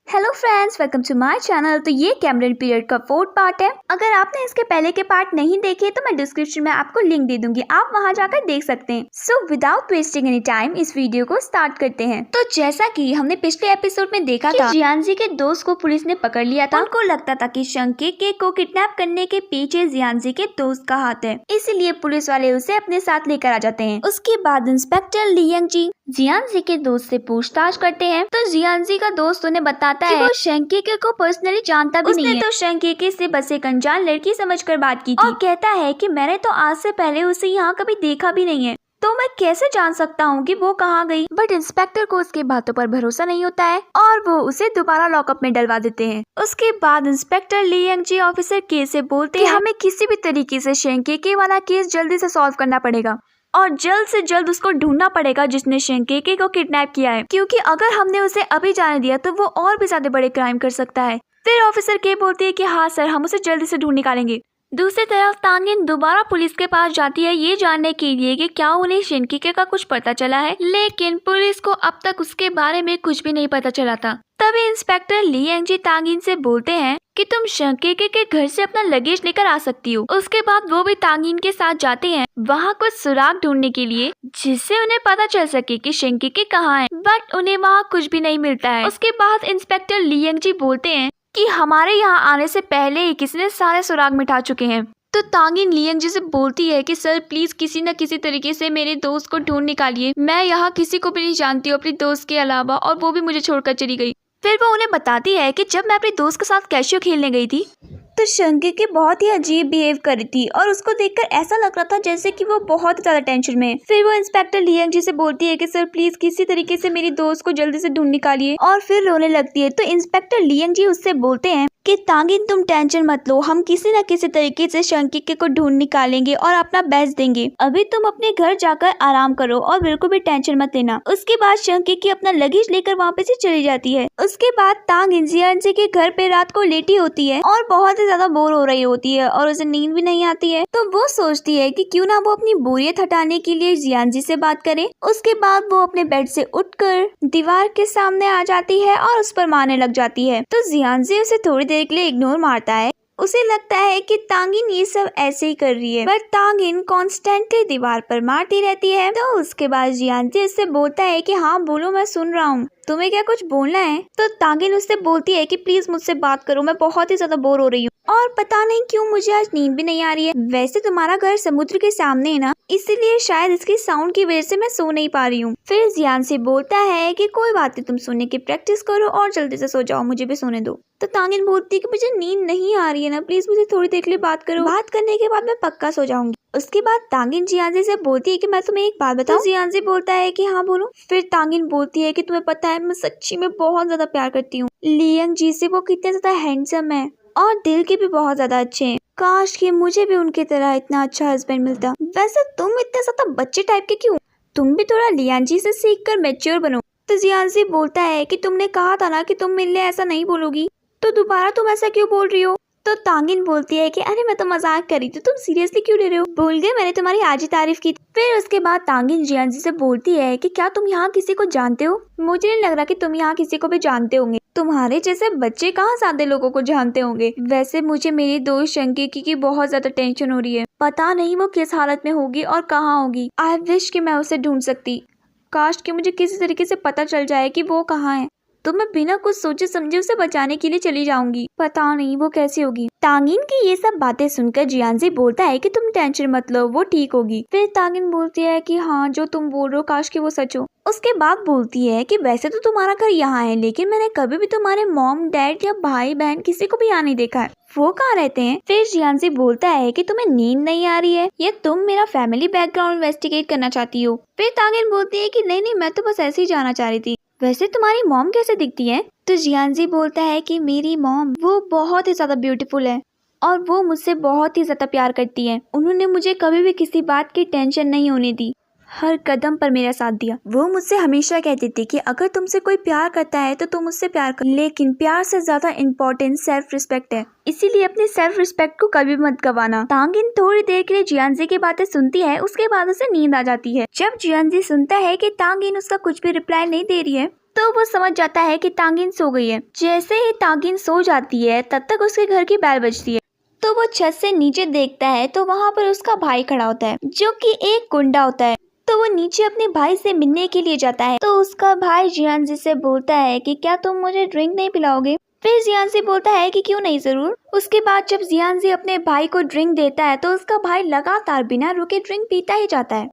Hello friends, welcome to my channel. तो ये Cameron period का 4th पार्ट है। अगर आपने इसके पहले के पार्ट नहीं देखे तो मैं डिस्क्रिप्शन में आपको लिंक दे दूंगी, आप वहां जाकर देख सकते हैं। So without wasting any time इस वीडियो को स्टार्ट करते हैं। तो जैसा कि हमने पिछले एपिसोड में देखा था, जियांजी के दोस्त को पुलिस ने पकड़ लिया था। उनको लगता था कि शंकेके को किडनैप करने के पीछे जियांजी के दोस्त का हाथ है, इसलिए पुलिस वाले उसे अपने साथ लेकर आ जाते हैं। उसके बाद इंस्पेक्टर लियांजी जियांजी के दोस्त से पूछताछ करते हैं, तो जियांजी का दोस्त उन्हें बताता है वो शंकेके को पर्सनली जानता भी नहीं है। तो शंकेके से बस एक अनजान लड़की समझकर बात की थी और कहता है कि मैंने तो आज से पहले उसे यहाँ कभी देखा भी नहीं है, तो मैं कैसे जान सकता हूँ कि वो कहाँ गई। बट इंस्पेक्टर को उसके बातों पर भरोसा नहीं होता है और वो उसे दोबारा लॉकअप में डलवा देते हैं। उसके बाद इंस्पेक्टर लियांजी ऑफिसर के से बोलते हैं हमें किसी भी तरीके से शंकेके वाला केस जल्दी से सॉल्व करना पड़ेगा और जल्द से जल्द उसको ढूंढना पड़ेगा जिसने शंकेके को किडनैप किया है, क्योंकि अगर हमने उसे अभी जाने दिया तो वो और भी ज्यादा बड़े क्राइम कर सकता है। फिर ऑफिसर के बोलती है कि हाँ सर, हम उसे जल्दी से ढूंढ निकालेंगे। दूसरी तरफ तांगिन दोबारा पुलिस के पास जाती है ये जानने के लिए कि क्या उन्हें शंकेके का कुछ पता चला है, लेकिन पुलिस को अब तक उसके बारे में कुछ भी नहीं पता चला था। तभी इंस्पेक्टर लियांजी तांगिन से बोलते हैं कि तुम शंकेके के घर से अपना लगेज लेकर आ सकती हो। उसके बाद वो भी तांगिन के साथ जाते हैं वहाँ कुछ सुराग ढूंढने के लिए, जिससे उन्हें पता चल सके कि शंकेके कहाँ है, बट उन्हें वहाँ कुछ भी नहीं मिलता है। उसके बाद इंस्पेक्टर लियांजी बोलते हैं कि हमारे यहाँ आने से पहले ही किसी ने सारे सुराग मिटा चुके हैं। तो तांगिन लियांजी से बोलती है कि सर प्लीज किसी न किसी तरीके से मेरे दोस्त को ढूंढ निकालिए, मैं यहाँ किसी को भी नहीं जानती हूँ अपने दोस्त के अलावा, और वो भी मुझे छोड़कर चली गई। फिर वो उन्हें बताती है कि जब मैं अपने दोस्त के साथ कैशियो खेलने गई थी तो शंकेके बहुत ही अजीब बिहेव कर रही थी और उसको देखकर ऐसा लग रहा था जैसे कि वो बहुत ज्यादा टेंशन में है। फिर वो इंस्पेक्टर लियांजी से बोलती है कि सर प्लीज किसी तरीके से मेरी दोस्त को जल्दी से ढूंढ निकालिए, और फिर रोने लगती है। तो इंस्पेक्टर लियांजी उससे बोलते हैं कि तांगिन तुम टेंशन मत लो, हम किसी न किसी तरीके से शंकेके को ढूंढ निकालेंगे और अपना बेस्ट देंगे। अभी तुम अपने घर जाकर आराम करो और बिल्कुल भी टेंशन मत लेना। उसके बाद शंकेके अपना लगेज लेकर वहाँ पे से चली जाती है। उसके बाद तांगिन जियांजी के घर पे रात को लेटी होती है और बहुत ज्यादा बोर हो रही होती है और उसे नींद भी नहीं आती है। तो वो सोचती है कि क्यों ना वो अपनी बोरियत हटाने के लिए जियांजी से बात करे। उसके बाद वो अपने बेड से उठकर दीवार के सामने आ जाती है और उस पर मारने लग जाती है। तो जियांजी उसे थोड़ी देर के लिए इग्नोर मारता है। उसे लगता है कि तांगिन ये सब ऐसे ही कर रही है, बट तांगिन कॉन्स्टेंटली दीवार पर मारती रहती है। तो उसके बाद जियांजी उससे बोलता है कि हाँ बोलो, मैं सुन रहा हूँ, तुम्हें क्या कुछ बोलना है। तो तांगिन उससे बोलती है कि प्लीज मुझसे बात करो, मैं बहुत ही ज्यादा बोर हो रही हूँ और पता नहीं क्यों मुझे आज नींद भी नहीं आ रही है। वैसे तुम्हारा घर समुद्र के सामने है ना, इसीलिए शायद इसकी साउंड की वजह से मैं सो नहीं पा रही हूँ। फिर जियांजी बोलता है कि कोई बात नहीं, तुम सोने की प्रैक्टिस करो और जल्दी से सो जाओ, मुझे भी सोने दो। तो तांगिन बोलती है कि मुझे नींद नहीं आ रही है ना, प्लीज मुझे थोड़ी देर के लिए बात करो, बात करने के बाद मैं पक्का सो जाऊंगी। उसके बाद तांगिन जियांजी से बोलती है कि मैं तुम्हें एक बात बताऊं। तो जियांजी बोलता है कि हाँ बोलो। फिर तांगिन बोलती है कि तुम्हें पता है मैं सच्ची में बहुत ज्यादा प्यार करती हूँ लियांजी से, वो कितने ज्यादा हैंडसम है और दिल के भी बहुत ज्यादा अच्छे हैं। काश कि मुझे भी उनकी तरह इतना अच्छा हस्बैंड मिलता। वैसे तुम इतने ज्यादा बच्चे टाइप के क्यों, तुम भी थोड़ा लियांजी से सीखकर मैच्योर बनो। तो जियांजी बोलता है कि तुमने कहा था ना कि तुम मेरे लिए ऐसा नहीं बोलोगी, तो दोबारा तुम ऐसा क्यों बोल रही हो। तो तांगिन बोलती है कि अरे मैं तो मजाक कर रही थी, तुम सीरियसली क्यों ले रहे हो, भूल गए मैंने तुम्हारी आज ही तारीफ की। फिर उसके बाद तांगिन जियांजी से बोलती है कि क्या तुम यहाँ किसी को जानते हो। मुझे नहीं लग रहा कि तुम यहाँ किसी को भी जानते होंगे, तुम्हारे जैसे बच्चे कहाँ सादे लोगों को जानते होंगे। वैसे मुझे मेरी दोस्त शंकेके की बहुत ज्यादा टेंशन हो रही है, पता नहीं वो किस हालत में होगी और कहाँ होगी। आई विश कि मैं उसे ढूंढ सकती, काश कि मुझे किसी तरीके से पता चल जाए कि वो कहाँ है, तो मैं बिना कुछ सोचे समझे उसे बचाने के लिए चली जाऊंगी, पता नहीं वो कैसी होगी। तांगिन की ये सब बातें सुनकर जियांजी बोलता है कि तुम टेंशन मत लो, वो ठीक होगी। फिर तांगिन बोलती है कि हाँ जो तुम बोल रहे हो काश कि वो सच हो। उसके बाद बोलती है कि वैसे तो तुम्हारा घर यहाँ है, लेकिन मैंने कभी भी तुम्हारे मॉम डैड या भाई बहन किसी को भी यहाँ नहीं देखा है, वो कहाँ रहते हैं। फिर जियांजी बोलता है कि तुम्हें नींद नहीं आ रही है या तुम मेरा फैमिली बैकग्राउंड इन्वेस्टिगेट करना चाहती हो। फिर तांगिन बोलती है कि नहीं नहीं, मैं तो बस ऐसे ही जाना चाह रही थी। वैसे तुम्हारी मॉम कैसे दिखती है। तो जियांजी बोलता है कि मेरी मॉम वो बहुत ही ज्यादा ब्यूटीफुल है और वो मुझसे बहुत ही ज्यादा प्यार करती है। उन्होंने मुझे कभी भी किसी बात की टेंशन नहीं होने दी, हर कदम पर मेरा साथ दिया। वो मुझसे हमेशा कहती थी कि अगर तुमसे कोई प्यार करता है तो तुम उससे प्यार कर, लेकिन प्यार से ज्यादा इम्पोर्टेंट सेल्फ रिस्पेक्ट है, इसीलिए अपने सेल्फ रिस्पेक्ट को कभी मत गवाना। तांगिन थोड़ी देर के लिए जियांजी की बातें सुनती है, उसके बाद उसे नींद आ जाती है। जब जियांजी सुनता है कि तांगिन उसका कुछ भी रिप्लाई नहीं दे रही है, तो वो समझ जाता है कि तांगिन सो गई है। जैसे ही तांगिन सो जाती है तब तक उसके घर की बेल बजती है। तो वो छत से नीचे देखता है तो वहाँ पर उसका भाई खड़ा होता है जो कि एक गुंडा होता है। तो वो नीचे अपने भाई से मिलने के लिए जाता है। तो उसका भाई जियानजी से बोलता है कि क्या तुम मुझे ड्रिंक नहीं पिलाओगे। फिर जियानजी बोलता है कि क्यों नहीं, जरूर। उसके बाद जब जियानजी अपने भाई को ड्रिंक देता है तो उसका भाई लगातार बिना रुके ड्रिंक पीता ही जाता है।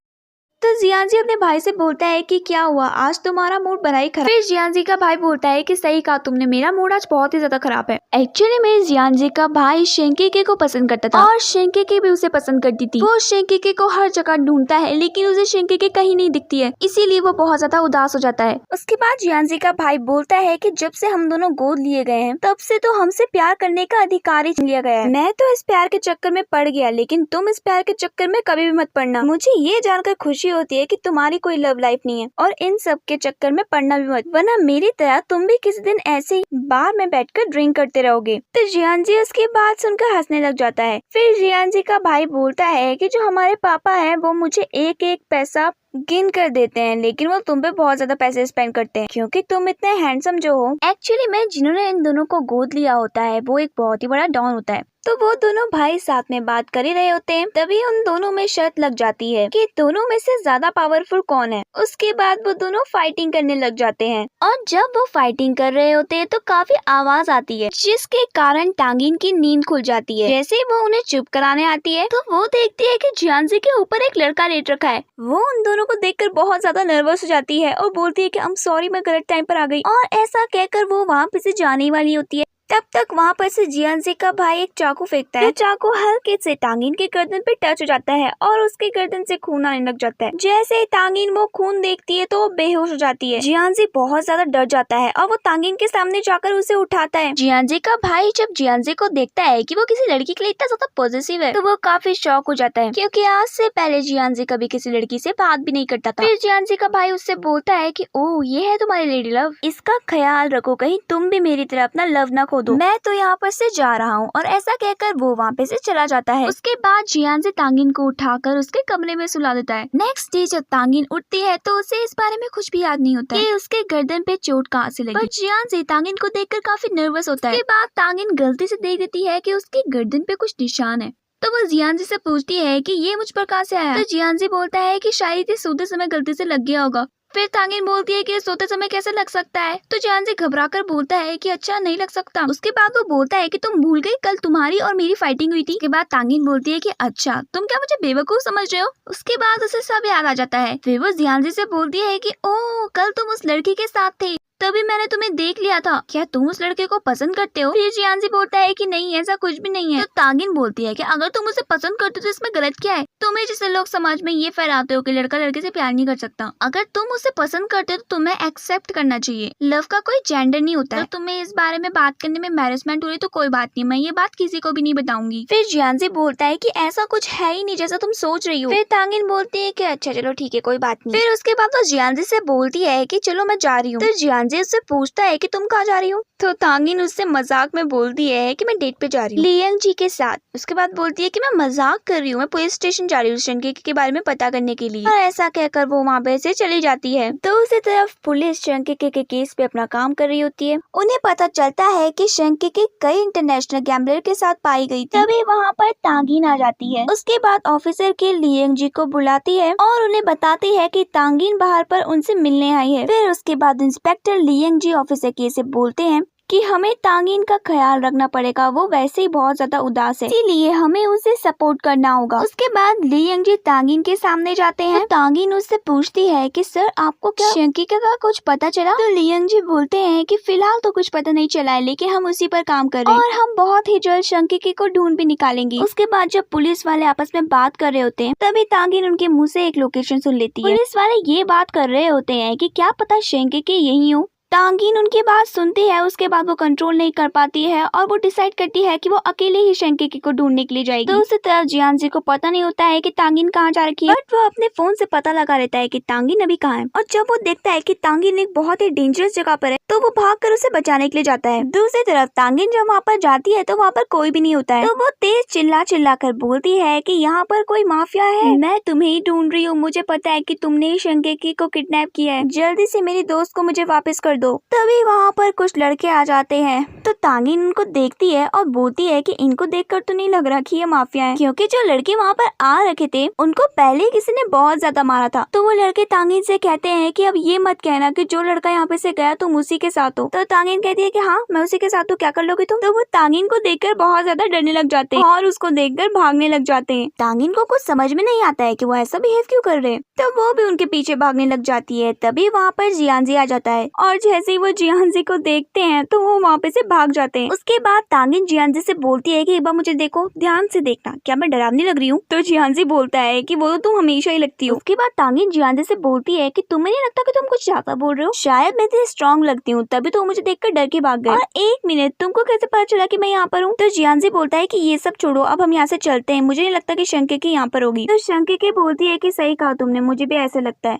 तो जियानजी अपने भाई से बोलता है कि क्या हुआ, आज तुम्हारा मूड बड़ा ही खराब। फिर जियानजी का भाई बोलता है कि सही कहा तुमने, मेरा मूड आज बहुत ही ज्यादा खराब है। एक्चुअली में जियानजी का भाई शेंकिके को पसंद करता था और शेंकिके भी उसे पसंद करती थी। वो शेंकिके को हर जगह ढूंढता है लेकिन उसे शेंकिके कहीं नहीं दिखती है, इसीलिए वो बहुत ज्यादा उदास हो जाता है। उसके बाद जियानजी का भाई बोलता है कि जब से हम दोनों गोद लिए गए हैं तब से तो हमसे प्यार करने का अधिकार ही लिया गया है। मैं तो इस प्यार के चक्कर में पड़ गया, लेकिन तुम इस प्यार के चक्कर में कभी भी मत पड़ना। मुझे ये जानकर खुशी होती है कि तुम्हारी कोई लव लाइफ नहीं है और इन सब के चक्कर में पड़ना भी मत, वरना मेरी तरह तुम भी किसी दिन ऐसे ही बार में बैठकर ड्रिंक करते रहोगे। तो जियानजी उसकी बात सुनकर हंसने लग जाता है। फिर जियानजी का भाई बोलता है कि जो हमारे पापा हैं वो मुझे एक एक पैसा गिन कर देते हैं, लेकिन वो तुम पे बहुत ज्यादा पैसे स्पेंड करते हैं क्योंकि तुम इतने हैंडसम जो हो। एक्चुअली में जिन्होंने इन दोनों को गोद लिया होता है वो एक बहुत ही बड़ा डॉन होता है। तो वो दोनों भाई साथ में बात कर ही रहे होते हैं, तभी उन दोनों में शर्त लग जाती है कि दोनों में से ज्यादा पावरफुल कौन है। उसके बाद वो दोनों फाइटिंग करने लग जाते हैं और जब वो फाइटिंग कर रहे होते हैं तो काफी आवाज आती है जिसके कारण टांगिन की नींद खुल जाती है। जैसे ही वो उन्हें चुप कराने आती है तो वो देखती है कि जियानजी के ऊपर एक लड़का लेट रखा है। वो उन दोनों को देखकर बहुत ज्यादा नर्वस हो जाती है और बोलती है कि I'm सॉरी, मैं गलत टाइम पर आ गई। और ऐसा कहकर वो वहाँ पे से जाने वाली होती है। तब तक वहाँ पर से जियानजी का भाई एक चाकू फेंकता है। चाकू हल्के से टांगिन के गर्दन पे टच हो जाता है और उसके गर्दन से खून आने लग जाता है। जैसे ही टांगिन वो खून देखती है तो वो बेहोश हो जाती है। जियानजी बहुत ज्यादा डर जाता है और वो टांगिन के सामने जाकर उसे उठाता है। जियानजी का भाई जब जियानजी को देखता है कि वो किसी लड़की के लिए इतना ज्यादा पॉजिटिव है तो वो काफी शॉक हो जाता है क्योंकि आज से पहले जियानजी कभी किसी लड़की से बात भी नहीं करता था। फिर जियानजी का भाई उससे बोलता है कि ओह ये है तुम्हारी लेडी लव, इसका ख्याल रखो कहीं तुम भी मेरी तरह अपना लव ना खो दो। मैं तो यहाँ पर से जा रहा हूँ। और ऐसा कहकर वो वहाँ पे से चला जाता है। उसके बाद जियानजी तांगिन को उठाकर उसके कमरे में सुला देता है। नेक्स्ट डे जब तांगिन उठती है तो उसे इस बारे में कुछ भी याद नहीं होता कि उसके गर्दन पे चोट कहाँ से लगी। पर जियानजी तांगिन को देखकर काफी नर्वस होता है। उसके बाद तांगिन गलती से देख देती है कि उसके गर्दन पे कुछ निशान है। तो वो जियानजी से पूछती है कि ये मुझ पर कहाँ से आया। तो जियानजी बोलता है कि शायद ये सोते समय गलती से लग गया होगा। फिर तांगिन बोलती है कि सोते समय कैसे लग सकता है। तो जियानजी घबराकर बोलता है कि अच्छा नहीं लग सकता। उसके बाद वो बोलता है कि तुम भूल गई कल तुम्हारी और मेरी फाइटिंग हुई थी। उसके बाद तांगिन बोलती है कि अच्छा तुम क्या मुझे बेवकूफ समझ रहे हो। उसके बाद उसे सब याद आ जाता है। फिर वो जियानजी से बोलती है कि ओह कल तुम उस लड़की के साथ थे, तभी मैंने तुम्हें देख लिया था, क्या तुम उस लड़के को पसंद करते हो। फिर जियानजी बोलता है कि नहीं ऐसा कुछ भी नहीं है। तो तांगिन बोलती है कि अगर तुम उसे पसंद करते हो तो इसमें गलत क्या है। तुम्हें जैसे लोग समाज में ये फैलाते हो कि लड़का लड़के से प्यार नहीं कर सकता, अगर तुम उसे पसंद करते हो तो तुम्हें एक्सेप्ट करना चाहिए। लव का कोई जेंडर नहीं होता है। तो तुम्हें इस बारे में बात करने में मैरिजमेंट हो रही तो कोई बात नहीं, मैं ये बात किसी को भी नहीं बताऊंगी। फिर जियानजी बोलता है कि ऐसा कुछ है ही नहीं जैसा तुम सोच रही हो। फिर तांगिन बोलती है कि अच्छा चलो ठीक है कोई बात नहीं। फिर उसके बाद वो जियानजी से बोलती है कि चलो मैं जा रही हूँ। तो जियानजी उससे पूछता है कि तुम कहाँ जा रही हो। तो तांगिन उससे मजाक में बोलती है कि मैं डेट पे जा रही हूँ लियांग जी के साथ। उसके बाद बोलती है कि मैं मजाक कर रही हूँ, मैं पुलिस स्टेशन जा रही हूँ शंकिके के बारे में पता करने के लिए। और ऐसा कहकर वो वहाँ पे से चली जाती है। तो उसी तरफ पुलिस शंकिके के केस पे अपना काम कर रही होती है। उन्हें पता चलता है कि शंकिके कई इंटरनेशनल गैम्बलर के साथ पाई गई थी। तभी वहाँ पर तांगिन आ जाती है। उसके बाद ऑफिसर के लियांग जी को बुलाती है और उन्हें बताती है कि तांगिन बाहर पर उनसे मिलने आई है। फिर उसके बाद इंस्पेक्टर लियांग जी ऑफिसर के से बोलते हैं कि हमें तांगिन का ख्याल रखना पड़ेगा, वो वैसे ही बहुत ज्यादा उदास है, इसीलिए हमें उसे सपोर्ट करना होगा। उसके बाद लियांग जी तांगिन के सामने जाते हैं। तो तांगिन उससे पूछती है कि सर आपको क्या शंकिके का कुछ पता चला। तो लियांग जी बोलते हैं कि फिलहाल तो कुछ पता नहीं चला है, लेकिन हम उसी पर काम कर रहे हैं और हम बहुत ही जल्द शंकिके को ढूंढ भी निकालेंगे। उसके बाद जब पुलिस वाले आपस में बात कर रहे होते हैं तभी तांगिन उनके मुँह से एक लोकेशन सुन लेती है। पुलिस वाले ये बात कर रहे होते हैं कि क्या पता शंकिके यही हो। तांगिन उनकी बात सुनती है। उसके बाद वो कंट्रोल नहीं कर पाती है और वो डिसाइड करती है कि वो अकेले ही शंकिके को ढूंढने के लिए जाएगी। तो उसी तरफ जियानजी को पता नहीं होता है कि तांगिन कहाँ जा रखी है, बट वो अपने फोन से पता लगा लेता है कि तांगिन अभी कहाँ है। और जब वो देखता है कि तांगिन एक बहुत ही डेंजरस जगह पर है तो वो भागकर उसे बचाने के लिए जाता है। दूसरी तरफ तांगिन जब वहाँ पर जाती है तो वहाँ पर कोई भी नहीं होता है। तो वो तेज चिल्ला चिल्ला कर बोलती है कि यहाँ पर कोई माफिया है, मैं तुम्हें ही ढूंढ रही हूँ, मुझे पता है कि तुमने ही शंकिके को किडनैप किया है, जल्दी से मेरी दोस्त को मुझे वापस कर दो। तभी वहाँ पर कुछ लड़के आ जाते हैं तो तांगिन इनको देखती है और बोलती है कि इनको देखकर तो नहीं लग रहा कि ये माफिया है, क्योंकि जो लड़के वहाँ पर आ रखे थे उनको पहले किसी ने बहुत ज्यादा मारा था। तो वो लड़के तांगिन से कहते हैं कि अब ये मत कहना कि जो लड़का यहाँ पे से गया तुम उसी के साथ हो। तो तांगिन कहती है कि हाँ मैं उसी के साथ हूँ, क्या कर लोगे तुम। तो वो तांगिन को देखकर बहुत ज्यादा डरने लग जाते हैं और उसको देखकर भागने लग जाते हैं। तांगिन को कुछ समझ में नहीं आता है कि वो ऐसा बिहेव क्यों कर रहे हैं, तो वो भी उनके पीछे भागने लग जाती है। तभी वहाँ पर जियांजी आ जाता है और जैसे ही वो जियांजी को देखते हैं तो वो वहाँ पे से भाग जाते हैं। उसके बाद तांगिन जियांजी से बोलती है कि एक बार मुझे देखो, ध्यान से देखना, क्या मैं डरावनी लग रही हूँ। तो जियांजी बोलता है कि वो तो तुम हमेशा ही लगती हो। उसके बाद तांगिन जियांजी से बोलती है कि तुम्हें नहीं लगता कि तुम कुछ ज्यादा बोल रहे हो, शायद मैं इतनी स्ट्रॉन्ग लगती हूँ तभी तो मुझे देखकर डर के भाग गए। और एक मिनट, तुमको कैसे पता चला कि मैं यहाँ पर हूँ। तो जियांजी बोलता है कि ये सब छोड़ो, अब हम यहाँ से चलते हैं, मुझे नहीं लगता कि शंकिकी यहाँ पर होगी। तो शंकिकी बोलती है कि सही कहा तुमने, मुझे भी ऐसा लगता है।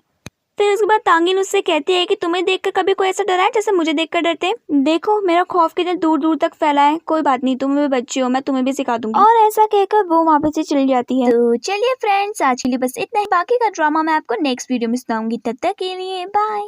फिर उसके बाद तांगिन उससे कहती है कि तुम्हें देखकर कभी कोई ऐसा डरा है जैसे मुझे देखकर डरते हैं। देखो मेरा खौफ कितने दूर दूर तक फैला है, कोई बात नहीं, तुम भी बच्ची हो, मैं तुम्हें भी सिखा दूंगी। और ऐसा कहकर वो वहाँ पे से चली जाती है। तो चलिए फ्रेंड्स, आज के लिए बस इतना ही, बाकी का ड्रामा मैं आपको नेक्स्ट वीडियो में सुनाऊंगी। तब तक के लिए बाय।